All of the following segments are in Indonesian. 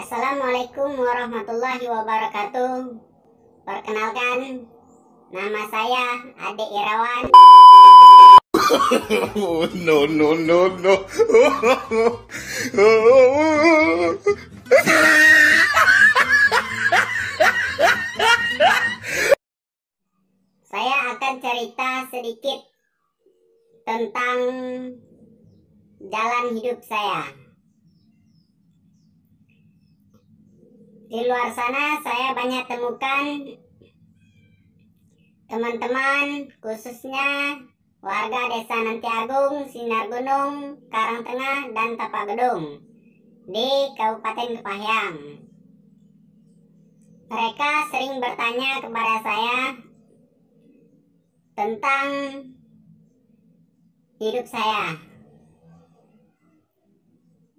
Assalamualaikum warahmatullahi wabarakatuh. Perkenalkan, nama saya Ade Irawan. No, no, no, no. Saya akan cerita sedikit tentang jalan hidup saya. Di luar sana saya banyak temukan teman-teman, khususnya warga Desa Nanti Agung, Sinar Gunung, Karangtengah, dan Tapak Gedung di Kabupaten Kepahyang. Mereka sering bertanya kepada saya tentang hidup saya.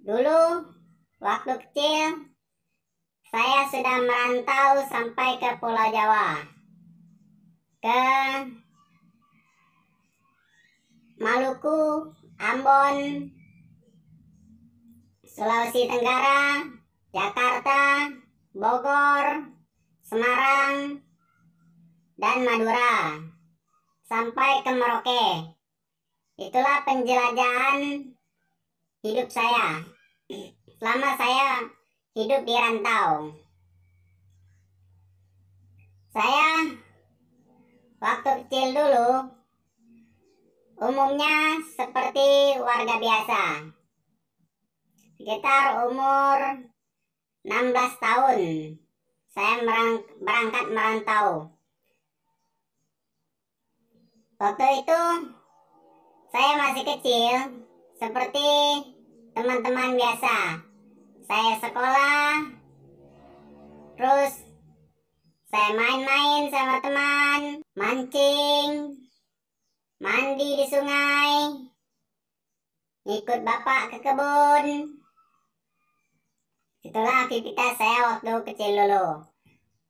Dulu waktu kecil saya sudah merantau sampai ke Pulau Jawa, ke Maluku, Ambon, Sulawesi Tenggara, Jakarta, Bogor, Semarang, dan Madura, sampai ke Merauke. Itulah penjelajahan hidup saya selama saya hidup di rantau. Saya waktu kecil dulu umumnya seperti warga biasa, sekitar umur 16 tahun saya berangkat merantau. Waktu itu saya masih kecil, seperti teman-teman biasa. Saya sekolah, terus saya main-main sama teman, mancing, mandi di sungai, ikut bapak ke kebun. Itulah aktivitas saya waktu kecil dulu.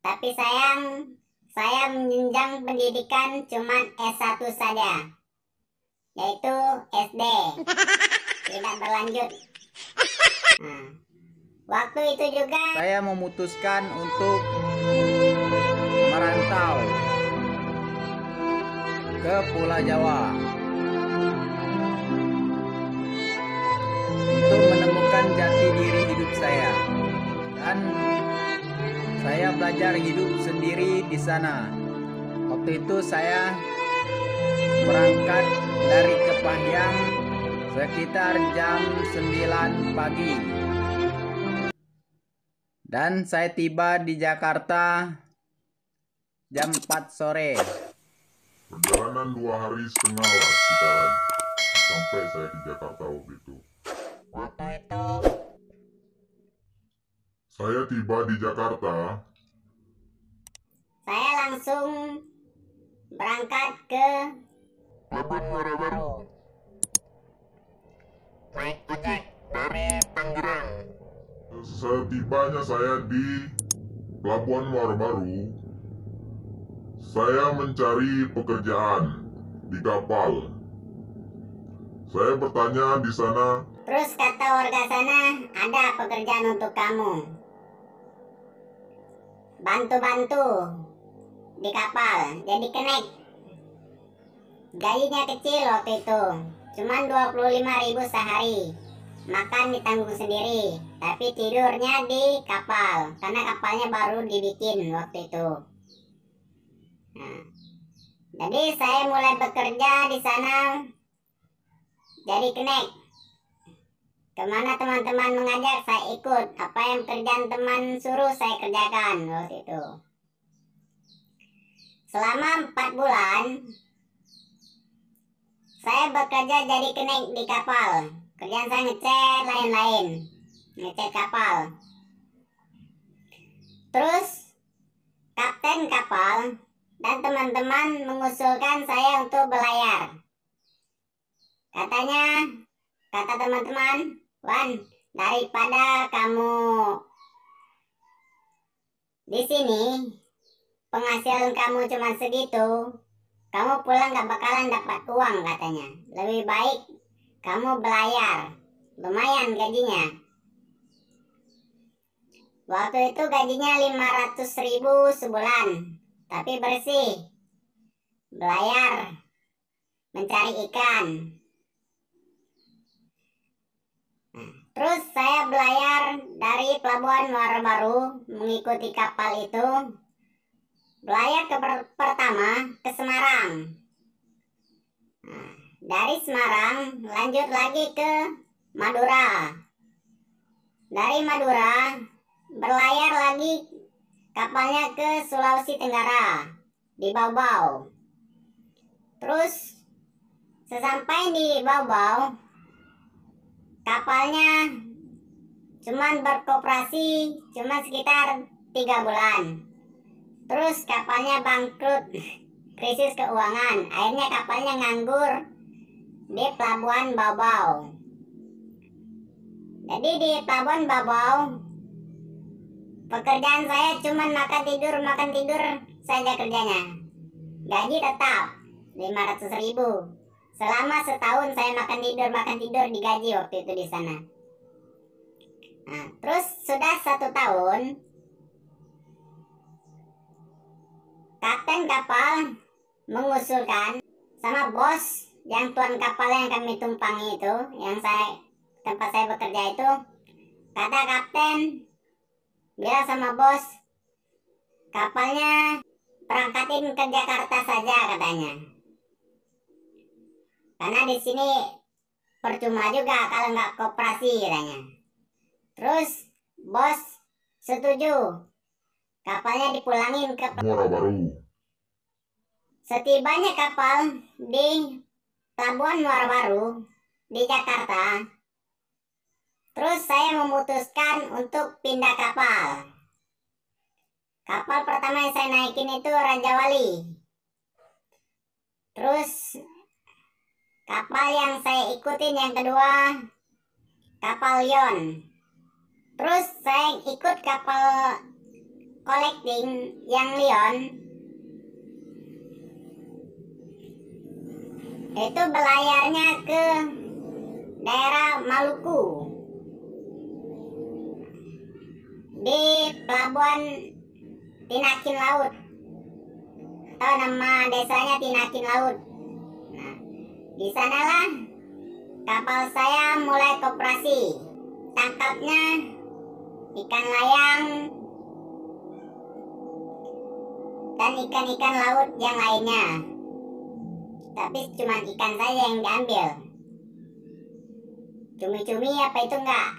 Tapi sayang, saya menjenjang pendidikan cuma S1 saja, yaitu SD, tidak berlanjut. Waktu itu juga saya memutuskan untuk merantau ke Pulau Jawa untuk menemukan jati diri hidup saya, dan saya belajar hidup sendiri di sana. Waktu itu saya berangkat dari Kepahyang sekitar jam 9 pagi. Dan saya tiba di Jakarta jam 4 sore. Perjalanan 2 hari setengah lah sekitaran sampai saya di Jakarta waktu itu. waktu itu Saya tiba di Jakarta, saya langsung berangkat ke Pelabuhan Muara Baru. naik ojek dari Tangerang. Setibanya saya di Pelabuhan Muara Baru, saya mencari pekerjaan di kapal. Saya bertanya di sana, Terus kata warga sana, ada pekerjaan untuk kamu, bantu-bantu di kapal, jadi kenek. Gajinya kecil waktu itu, cuman 25.000 sehari. Makan ditanggung sendiri, tapi tidurnya di kapal karena kapalnya baru dibikin waktu itu. Nah, jadi saya mulai bekerja di sana jadi kenek. Kemana teman-teman mengajak saya ikut, apa yang kerjaan teman suruh saya kerjakan waktu itu. Selama 4 bulan saya bekerja jadi kenek di kapal. Kerjaan saya ngecat lain-lain, ngecat kapal. Terus kapten kapal dan teman-teman mengusulkan saya untuk berlayar. Kata teman-teman, Wan, daripada kamu di sini penghasilan kamu cuma segitu, kamu pulang gak bakalan dapat uang katanya. Lebih baik kamu berlayar, lumayan gajinya. Waktu itu gajinya 500.000 sebulan, tapi bersih, belayar, mencari ikan. Terus saya belayar dari pelabuhan Muara Baru mengikuti kapal itu, belayar pertama ke Semarang. Dari Semarang lanjut lagi ke Madura. Dari Madura berlayar lagi kapalnya ke Sulawesi Tenggara di Bau-Bau. Terus sesampai di Bau-Bau, kapalnya cuman beroperasi cuma sekitar 3 bulan. Terus kapalnya bangkrut, krisis keuangan. Akhirnya kapalnya nganggur di pelabuhan Bau-Bau. Jadi di pelabuhan Bau-Bau, pekerjaan saya cuma makan tidur saja kerjanya. Gaji tetap 500.000. Selama setahun saya makan tidur digaji waktu itu di sana. Nah, terus sudah 1 tahun, kapten kapal mengusulkan sama bos yang tuan kapal yang kami tumpangi itu, yang tempat saya bekerja itu, kata kapten bilang sama bos, kapalnya berangkatin ke Jakarta saja katanya. Karena di sini percuma juga kalau nggak koperasi katanya. Terus bos setuju kapalnya dipulangin ke Muara Baru. Setibanya kapal di pelabuhan Muara Baru di Jakarta, terus saya memutuskan untuk pindah kapal. Kapal pertama yang saya naikin itu Raja Wali. Terus kapal yang saya ikutin yang kedua kapal Lion. Terus saya ikut kapal collecting yang Lion. Itu belayarnya ke daerah Maluku di pelabuhan Tinakin Laut, atau nama desanya Tinakin Laut. Nah, di sanalah kapal saya mulai koperasi. Tangkapnya ikan layang dan ikan-ikan laut yang lainnya. Tapi cuma ikan saja yang diambil. Cumi-cumi apa itu enggak.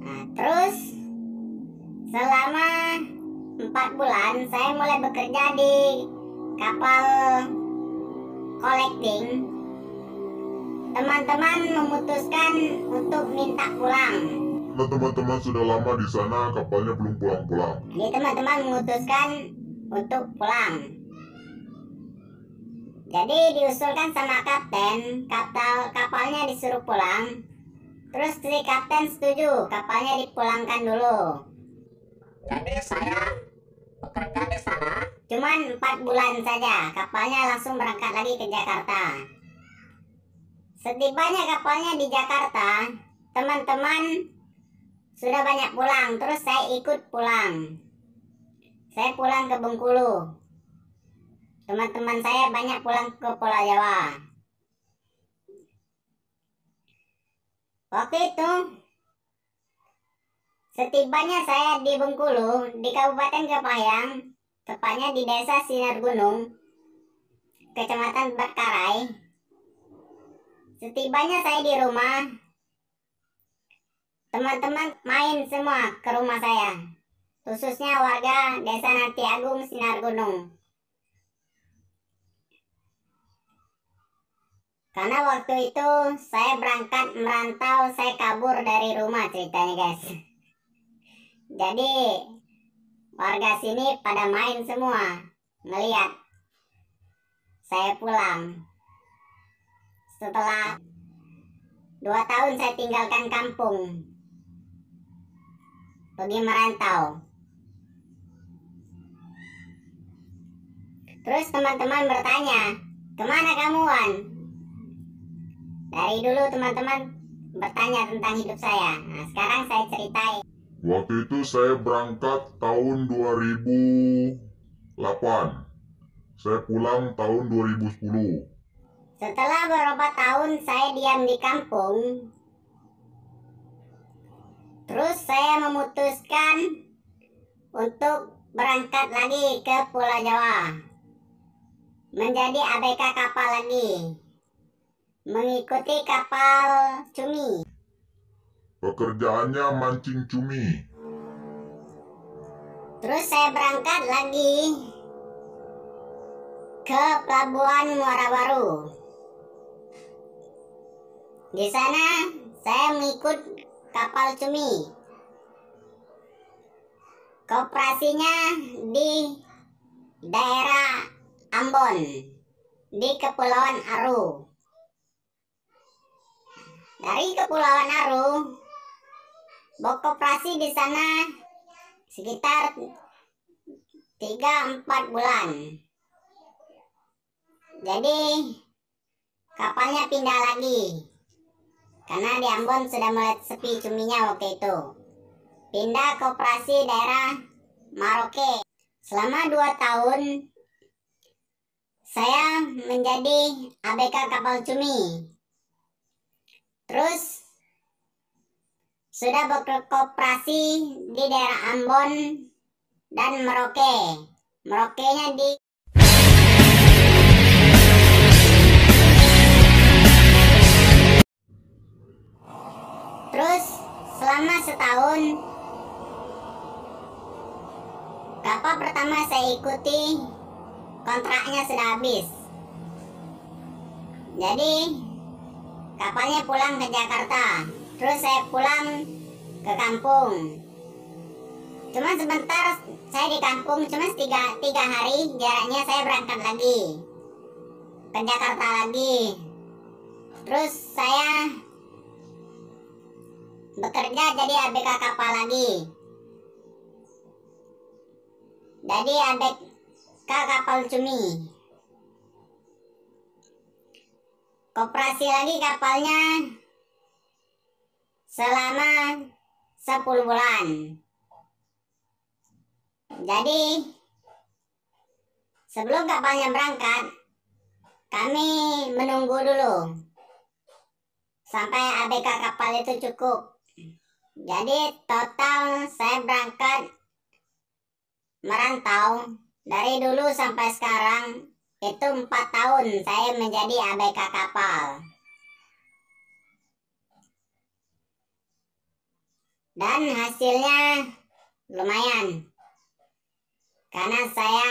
Nah, terus selama 4 bulan saya mulai bekerja di kapal collecting. Teman-teman memutuskan untuk minta pulang. Nah, teman-teman sudah lama di sana, kapalnya belum pulang-pulang. Jadi teman-teman memutuskan untuk pulang. Jadi diusulkan sama kapten, kapalnya disuruh pulang. Terus si kapten setuju, kapalnya dipulangkan dulu. Jadi saya bekerja di sana cuman 4 bulan saja, kapalnya langsung berangkat lagi ke Jakarta. Setibanya kapalnya di Jakarta, teman-teman sudah banyak pulang, terus saya ikut pulang. Saya pulang ke Bengkulu. Teman-teman saya banyak pulang ke Pulau Jawa. Waktu itu, setibanya saya di Bengkulu, di Kabupaten Kepahyang, tepatnya di Desa Sinar Gunung, Kecamatan Berkarai. Setibanya saya di rumah, teman-teman main semua ke rumah saya, khususnya warga Desa Nanti Agung Sinar Gunung. Karena waktu itu saya berangkat merantau, saya kabur dari rumah ceritanya guys. Jadi warga sini pada main semua, ngeliat saya pulang. Setelah 2 tahun saya tinggalkan kampung, pergi merantau. Terus teman-teman bertanya, kemana kamu Wan? Dari dulu teman-teman bertanya tentang hidup saya. Nah, sekarang saya ceritain. Waktu itu saya berangkat tahun 2008. Saya pulang tahun 2010. Setelah beberapa tahun saya diam di kampung, terus saya memutuskan untuk berangkat lagi ke Pulau Jawa, menjadi ABK kapal lagi, mengikuti kapal cumi. Pekerjaannya mancing cumi. Terus saya berangkat lagi ke Pelabuhan Muara Baru. Di sana saya mengikut kapal cumi. Koperasinya di daerah Ambon, di Kepulauan Aru. Dari Kepulauan Aru, beroperasi di sana sekitar 3-4 bulan. Jadi kapalnya pindah lagi, karena di Ambon sudah mulai sepi cuminya waktu itu. Pindah ke operasi daerah Maroke. Selama 2 tahun saya menjadi ABK kapal cumi. Terus sudah beroperasi di daerah Ambon dan Merauke. Merauke-nya di Terus selama setahun, kapal pertama saya ikuti kontraknya sudah habis. Jadi kapalnya pulang ke Jakarta. Terus saya pulang ke kampung. Cuma sebentar saya di kampung, cuma 3 hari jaraknya saya berangkat lagi ke Jakarta lagi. Terus saya bekerja jadi ABK kapal lagi. Jadi ABK kapal cumi. Koperasi lagi kapalnya selama 10 bulan. Jadi sebelum kapalnya berangkat, kami menunggu dulu sampai ABK kapal itu cukup. Jadi total saya berangkat merantau dari dulu sampai sekarang itu 4 tahun saya menjadi ABK kapal. Dan hasilnya lumayan, karena saya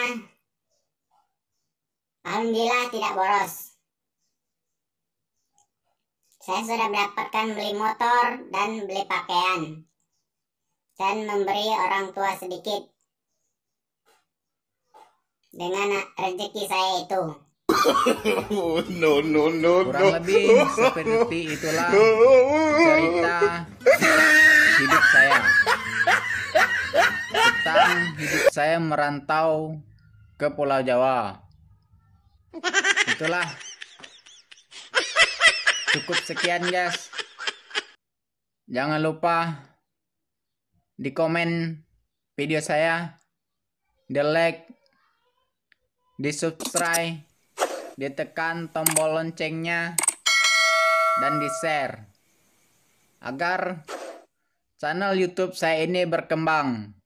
alhamdulillah tidak boros. Saya sudah mendapatkan beli motor dan beli pakaian, dan memberi orang tua sedikit dengan rezeki saya itu. No, no, no, Kurang no. lebih seperti itulah cerita hidup saya tentang hidup saya merantau ke Pulau Jawa. Itulah, cukup sekian guys. Jangan lupa di komen video saya, di like, di subscribe, ditekan tombol loncengnya, dan di share agar channel YouTube saya ini berkembang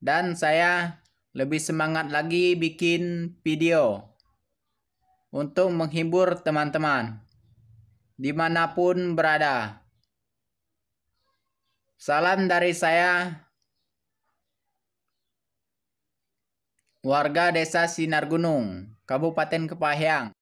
dan saya lebih semangat lagi bikin video untuk menghibur teman-teman dimanapun berada. Salam dari saya, warga Desa Sinar Gunung, Kabupaten Kepahyang.